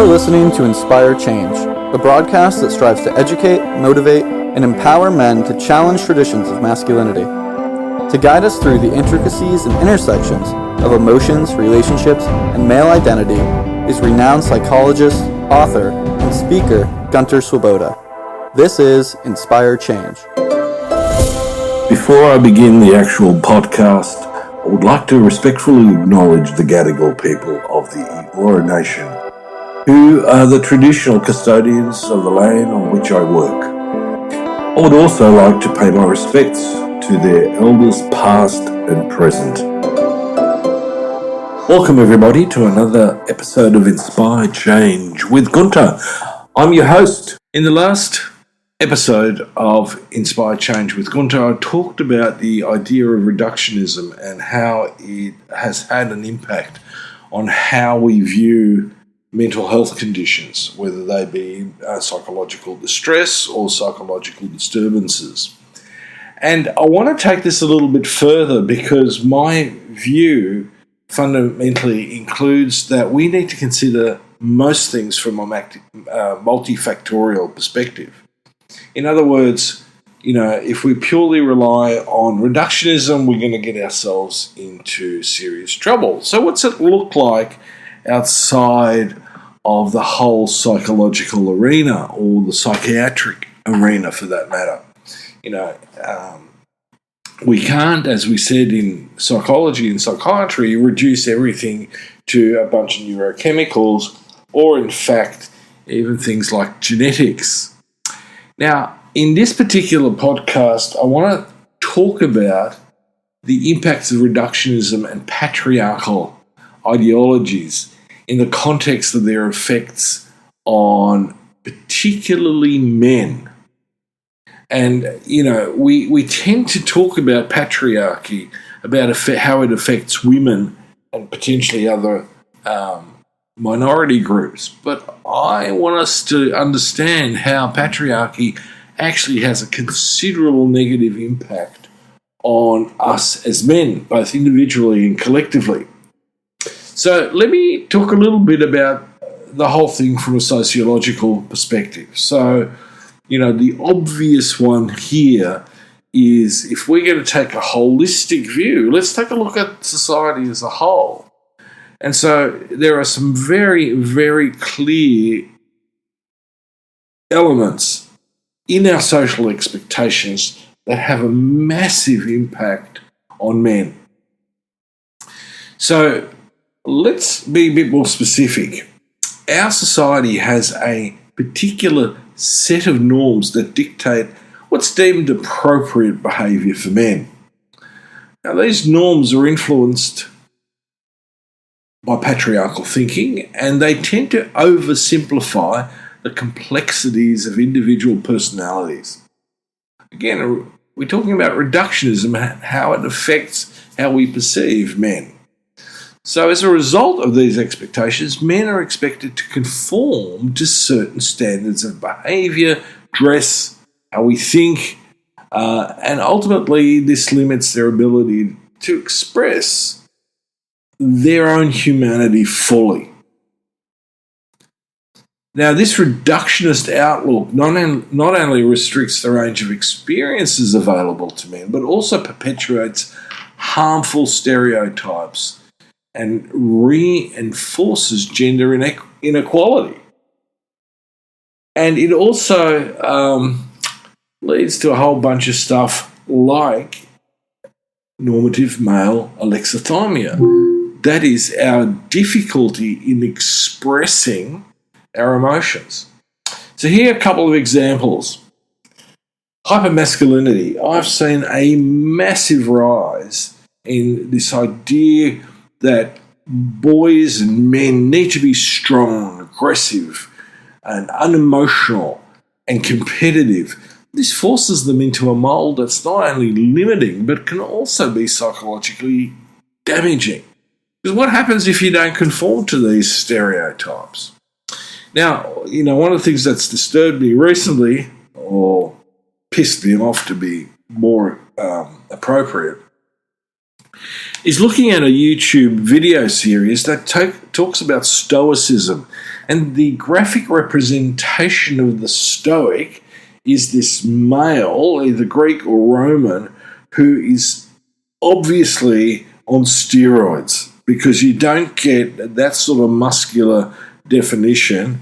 listening to Inspire Change, a broadcast that strives to educate, motivate, and empower men to challenge traditions of masculinity. To guide us through the intricacies and intersections of emotions, relationships, and male identity is renowned psychologist, author, and speaker Gunter. This is Inspire Change. Before I begin the actual podcast, I would like to respectfully acknowledge the Gadigal people of the Eora Nation, who are the traditional custodians of the land on which I work. I would also like to pay my respects to their elders past and present. Welcome everybody to another episode of Inspire Change with Gunter. I'm your host. In the last episode of Inspire Change with Gunter, I talked about the idea of reductionism and how it has had an impact on how we view mental health conditions, whether they be psychological distress or psychological disturbances. And I want to take this a little bit further because my view fundamentally includes that we need to consider most things from a multifactorial perspective. In other words, if we purely rely on reductionism, we're going to get ourselves into serious trouble. So what's it look like outside of the whole psychological arena or the psychiatric arena for that matter? We can't, as we said in psychology and psychiatry, reduce everything to a bunch of neurochemicals or, in fact, even things like genetics. Now, in this particular podcast, I want to talk about the impacts of reductionism and patriarchal ideologies in the context of their effects on particularly men. And, we tend to talk about patriarchy, about how it affects women and potentially other minority groups. But I want us to understand how patriarchy actually has a considerable negative impact on us as men, both individually and collectively. So let me talk a little bit about the whole thing from a sociological perspective. So, the obvious one here is if we're going to take a holistic view, let's take a look at society as a whole. And so there are some very, very clear elements in our social expectations that have a massive impact on men. So let's be a bit more specific. Our society has a particular set of norms that dictate what's deemed appropriate behaviour for men. Now, these norms are influenced by patriarchal thinking, and they tend to oversimplify the complexities of individual personalities. Again, we're talking about reductionism, how it affects how we perceive men. So as a result of these expectations, men are expected to conform to certain standards of behaviour, dress, how we think, and ultimately this limits their ability to express their own humanity fully. Now, this reductionist outlook not only restricts the range of experiences available to men, but also perpetuates harmful stereotypes and reinforces gender inequality. And it also leads to a whole bunch of stuff like normative male alexithymia. That is our difficulty in expressing our emotions. So here are a couple of examples. Hypermasculinity. I've seen a massive rise in this idea that boys and men need to be strong, aggressive, and unemotional and competitive. This forces them into a mould that's not only limiting, but can also be psychologically damaging. Because what happens if you don't conform to these stereotypes? Now, one of the things that's disturbed me recently, or pissed me off to be more appropriate, is looking at a YouTube video series that talks about stoicism And the graphic representation of the Stoic is this male, either Greek or Roman, who is obviously on steroids, because you don't get that sort of muscular definition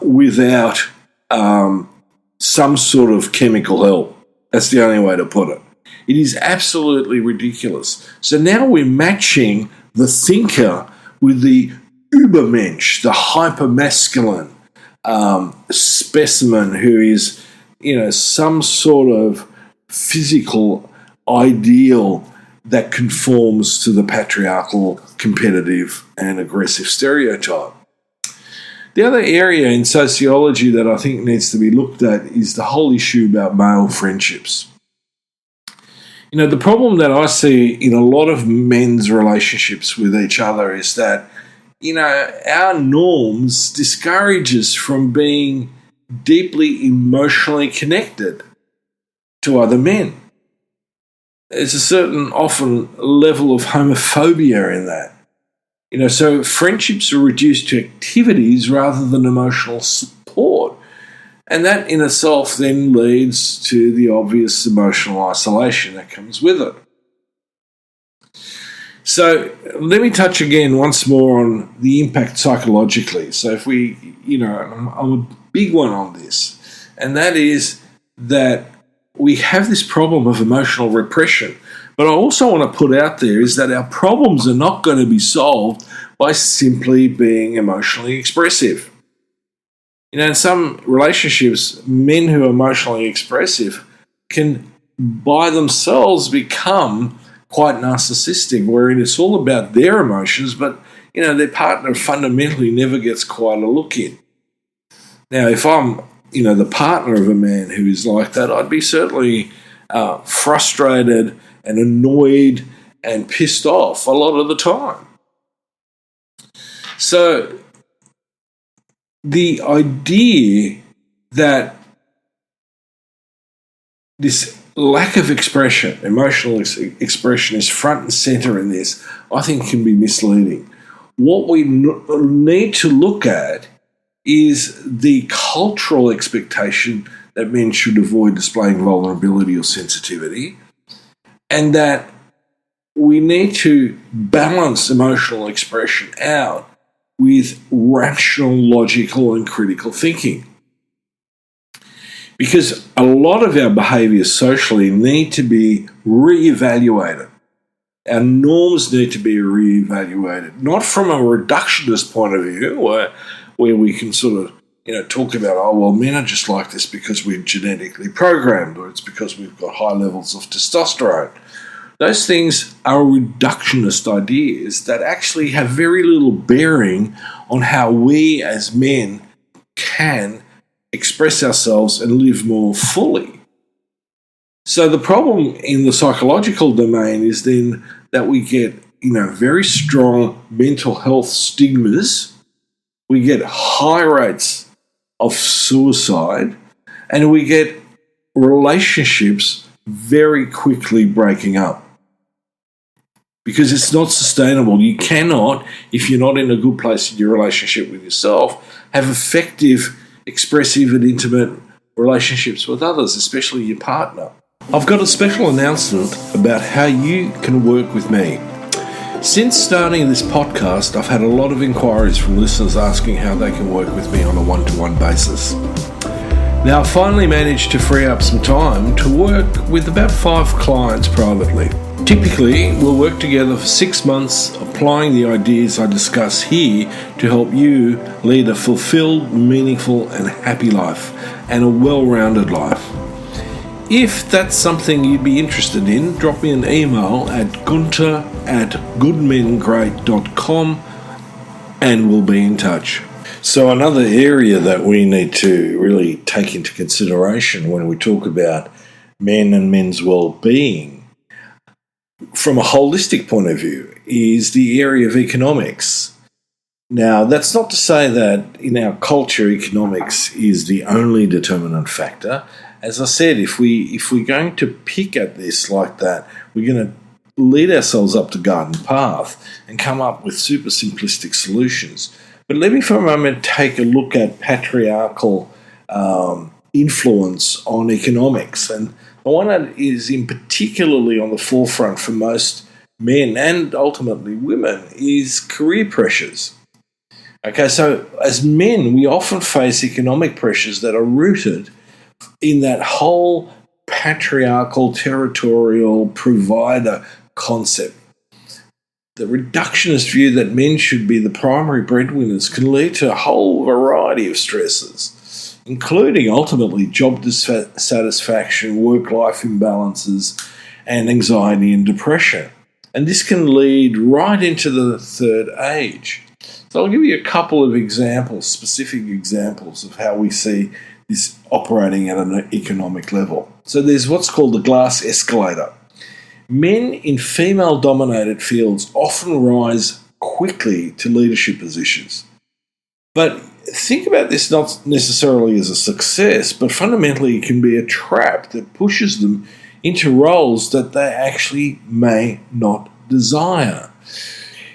without some sort of chemical help. That's the only way to put it. It is absolutely ridiculous. So now we're matching the thinker with the Übermensch, the hypermasculine specimen who is, some sort of physical ideal that conforms to the patriarchal, competitive, and aggressive stereotype. The other area in sociology that I think needs to be looked at is the whole issue about male friendships. The problem that I see in a lot of men's relationships with each other is that, our norms discourage us from being deeply emotionally connected to other men. There's a certain often level of homophobia in that. So friendships are reduced to activities rather than emotional support. And that in itself then leads to the obvious emotional isolation that comes with it. So let me touch again once more on the impact psychologically. So if we, I'm a big one on this, and that is that we have this problem of emotional repression. But I also want to put out there is that our problems are not going to be solved by simply being emotionally expressive. In some relationships, men who are emotionally expressive can by themselves become quite narcissistic, wherein it's all about their emotions, but their partner fundamentally never gets quite a look in. Now, if I'm the partner of a man who is like that, I'd be certainly frustrated and annoyed and pissed off a lot of the time. So the idea that this lack of expression, emotional expression, is front and centre in this, I think can be misleading. What we need to look at is the cultural expectation that men should avoid displaying vulnerability or sensitivity, and that we need to balance emotional expression out with rational, logical, and critical thinking. Because a lot of our behaviours socially need to be re-evaluated. Our norms need to be re-evaluated, not from a reductionist point of view, where we can sort of talk about, men are just like this because we're genetically programmed, or it's because we've got high levels of testosterone. Those things are reductionist ideas that actually have very little bearing on how we as men can express ourselves and live more fully. So the problem in the psychological domain is then that we get, very strong mental health stigmas. We get high rates of suicide, and we get relationships very quickly breaking up. Because it's not sustainable. You cannot, if you're not in a good place in your relationship with yourself, have effective, expressive and intimate relationships with others, especially your partner. I've got a special announcement about how you can work with me. Since starting this podcast, I've had a lot of inquiries from listeners asking how they can work with me on a one-to-one basis. Now, I've finally managed to free up some time to work with about 5 clients privately. Typically, we'll work together for 6 months, applying the ideas I discuss here to help you lead a fulfilled, meaningful, and happy life, and a well-rounded life. If that's something you'd be interested in, drop me an email at gunter@goodmengreat.com and we'll be in touch. So another area that we need to really take into consideration when we talk about men and men's well-being from a holistic point of view is the area of economics. Now, that's not to say that in our culture economics is the only determinant factor. As I said, if we're going to pick at this like that, we're going to lead ourselves up the garden path and come up with super simplistic solutions. But let me for a moment take a look at patriarchal influence on economics. And the one that is in particularly on the forefront for most men and ultimately women is career pressures. Okay, so as men, we often face economic pressures that are rooted in that whole patriarchal, territorial provider concept. The reductionist view that men should be the primary breadwinners can lead to a whole variety of stresses, including ultimately job dissatisfaction, work-life imbalances, and anxiety and depression. And this can lead right into the third age. So I'll give you a couple of examples, specific examples of how we see this operating at an economic level. So there's what's called the glass escalator. Men in female-dominated fields often rise quickly to leadership positions. But think about this not necessarily as a success, but fundamentally it can be a trap that pushes them into roles that they actually may not desire.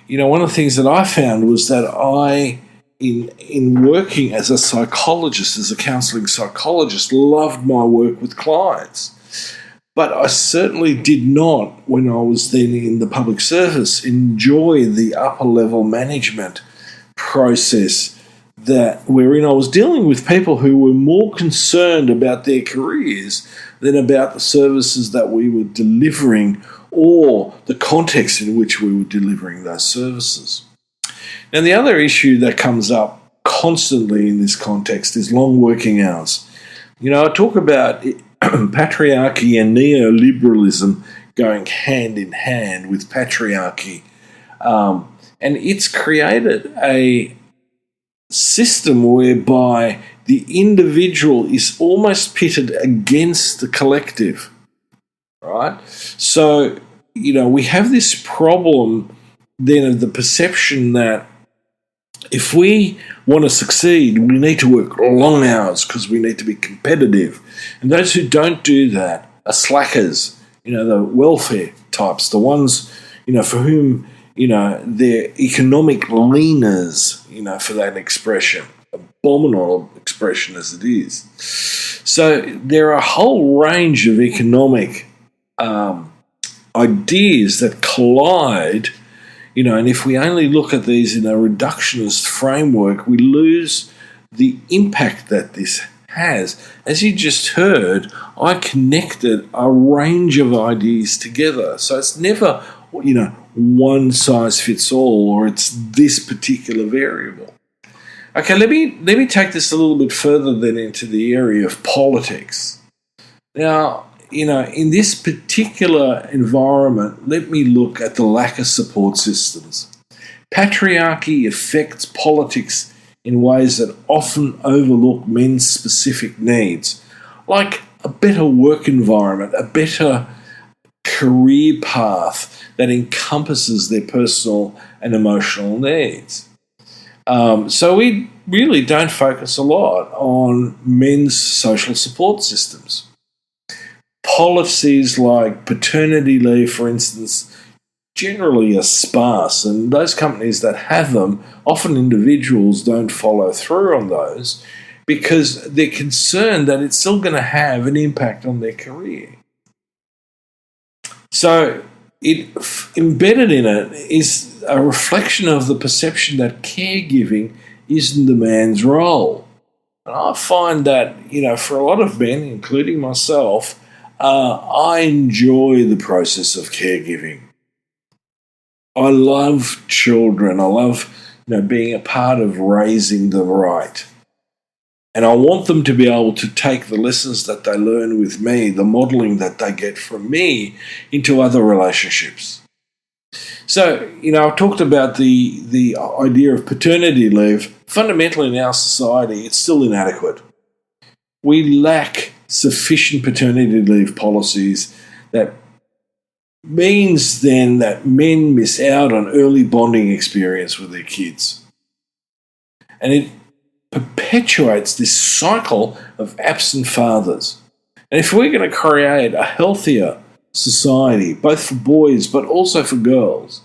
You know, one of the things that I found was that in working as a psychologist, as a counselling psychologist, loved my work with clients. But I certainly did not, when I was then in the public service, enjoy the upper level management process wherein I was dealing with people who were more concerned about their careers than about the services that we were delivering or the context in which we were delivering those services. Now, the other issue that comes up constantly in this context is long working hours. You know, I talk about patriarchy and neoliberalism going hand in hand with patriarchy. And it's created a system whereby the individual is almost pitted against the collective, right? So, you know, we have this problem then of the perception that if we want to succeed, we need to work long hours because we need to be competitive. And those who don't do that are slackers, you know, the welfare types, the ones, you know, for whom, you know, they're economic leaners, you know, for that expression, abominable expression as it is. So there are a whole range of economic ideas that collide. You know, and if we only look at these in a reductionist framework, we lose the impact that this has. As you just heard, I connected a range of ideas together. So it's never, you know, one size fits all, or it's this particular variable. Okay, let me take this a little bit further then into the area of politics. Now, you know, in this particular environment, let me look at the lack of support systems. Patriarchy affects politics in ways that often overlook men's specific needs, like a better work environment, a better career path that encompasses their personal and emotional needs. So we really don't focus a lot on men's social support systems. Policies like paternity leave, for instance, generally are sparse, and those companies that have them, often individuals don't follow through on those because they're concerned that it's still going to have an impact on their career. So embedded in it is a reflection of the perception that caregiving isn't the man's role. And I find that, you know, for a lot of men, including myself, I enjoy the process of caregiving. I love children. I love, you know, being a part of raising them right. And I want them to be able to take the lessons that they learn with me, the modelling that they get from me, into other relationships. So, you know, I talked about the idea of paternity leave. Fundamentally in our society, it's still inadequate. We lack sufficient paternity leave policies that means then that men miss out on early bonding experience with their kids. And it perpetuates this cycle of absent fathers. And if we're going to create a healthier society, both for boys but also for girls,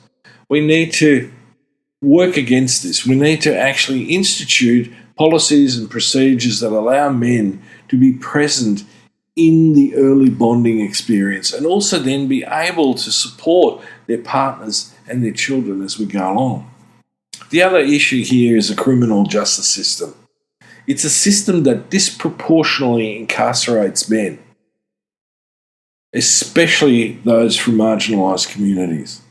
we need to work against this. We need to actually institute policies and procedures that allow men to be present in the early bonding experience and also then be able to support their partners and their children as we go along. The other issue here is the criminal justice system. It's a system that disproportionately incarcerates men, especially those from marginalised communities.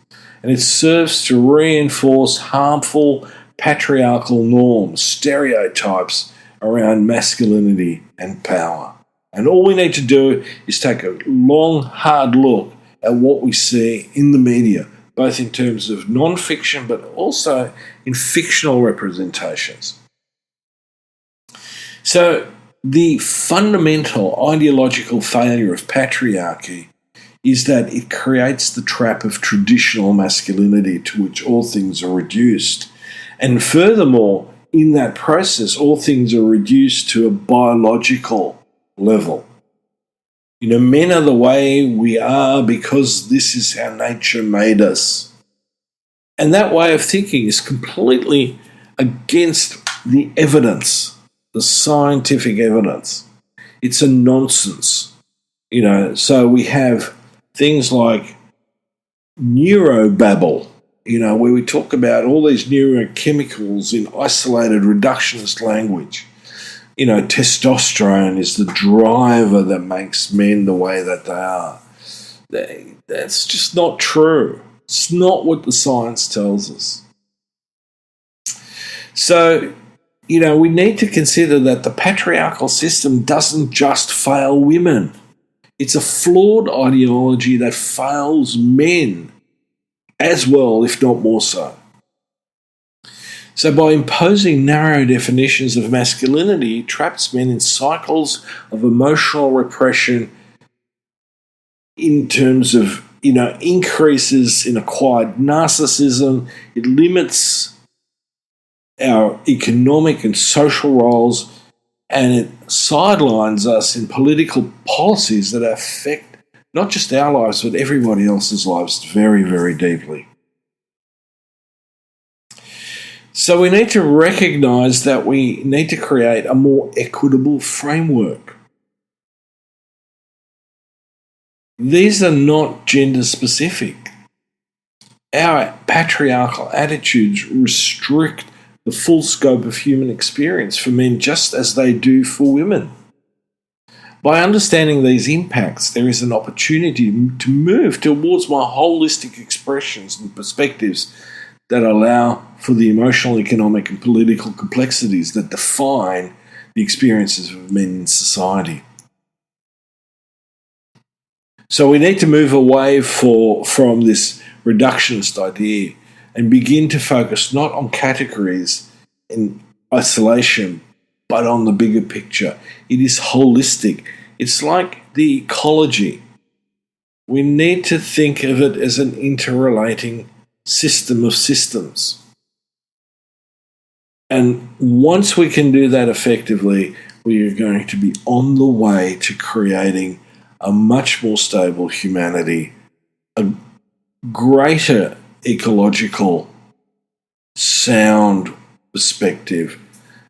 And it serves to reinforce harmful patriarchal norms, stereotypes around masculinity and power. And all we need to do is take a long, hard look at what we see in the media, both in terms of non-fiction but also in fictional representations. So the fundamental ideological failure of patriarchy is that it creates the trap of traditional masculinity to which all things are reduced. And furthermore, in that process, all things are reduced to a biological level. Men are the way we are because this is how nature made us. And that way of thinking is completely against the evidence, the scientific evidence. It's a nonsense. So we have things like neurobabble, where we talk about all these neurochemicals in isolated reductionist language. Testosterone is the driver that makes men the way that they are. That's just not true. It's not what the science tells us. So, we need to consider that the patriarchal system doesn't just fail women. It's a flawed ideology that fails men as well, if not more so. So by imposing narrow definitions of masculinity, it traps men in cycles of emotional repression in terms of, increases in acquired narcissism. It limits our economic and social roles, and it sidelines us in political policies that affect not just our lives, but everybody else's lives very, very deeply. So we need to recognise that we need to create a more equitable framework. These are not gender specific. Our patriarchal attitudes restrict the full scope of human experience for men just as they do for women. By understanding these impacts, there is an opportunity to move towards more holistic expressions and perspectives that allow for the emotional, economic and political complexities that define the experiences of men in society. So we need to move away from this reductionist idea and begin to focus not on categories in isolation, but on the bigger picture. It is holistic. It's like the ecology. We need to think of it as an interrelating system of systems. And once we can do that effectively, we are going to be on the way to creating a much more stable humanity, a greater ecological sound perspective,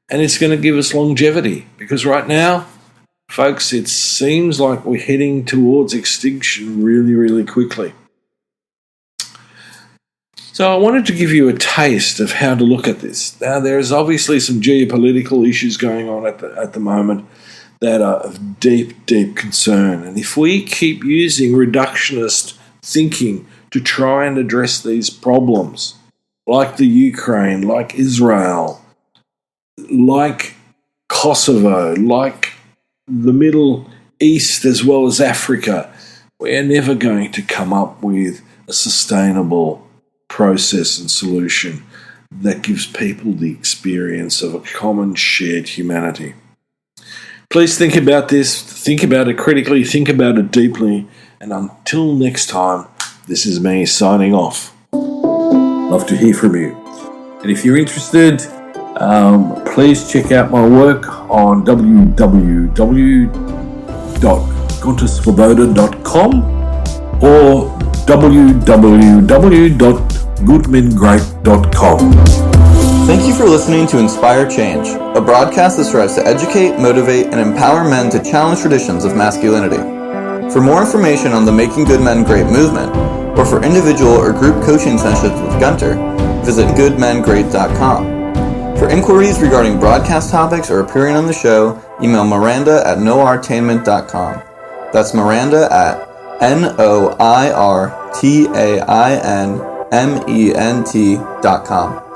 and it's going to give us longevity, because right now, folks, it seems like we're heading towards extinction really, really quickly. So I wanted to give you a taste of how to look at this. Now, there's obviously some geopolitical issues going on at the moment that are of deep, deep concern. And if we keep using reductionist thinking to try and address these problems, like the Ukraine, like Israel, like Kosovo, like the Middle East as well as Africa, we're never going to come up with a sustainable process and solution that gives people the experience of a common shared humanity. Please think about this, think about it critically, think about it deeply, and until next time, this is me signing off. Love to hear from you. And if you're interested, please check out my work on www.guntersvoboda.com or www.guntersvoboda.com. goodmengreat.com. Thank you for listening to Inspire Change, a broadcast that strives to educate, motivate, and empower men to challenge traditions of masculinity. For more information on the Making Good Men Great movement, or for individual or group coaching sessions with Gunter, visit goodmengreat.com. For inquiries regarding broadcast topics or appearing on the show, email Miranda at noirtainment.com. That's Miranda at noirtainment.com.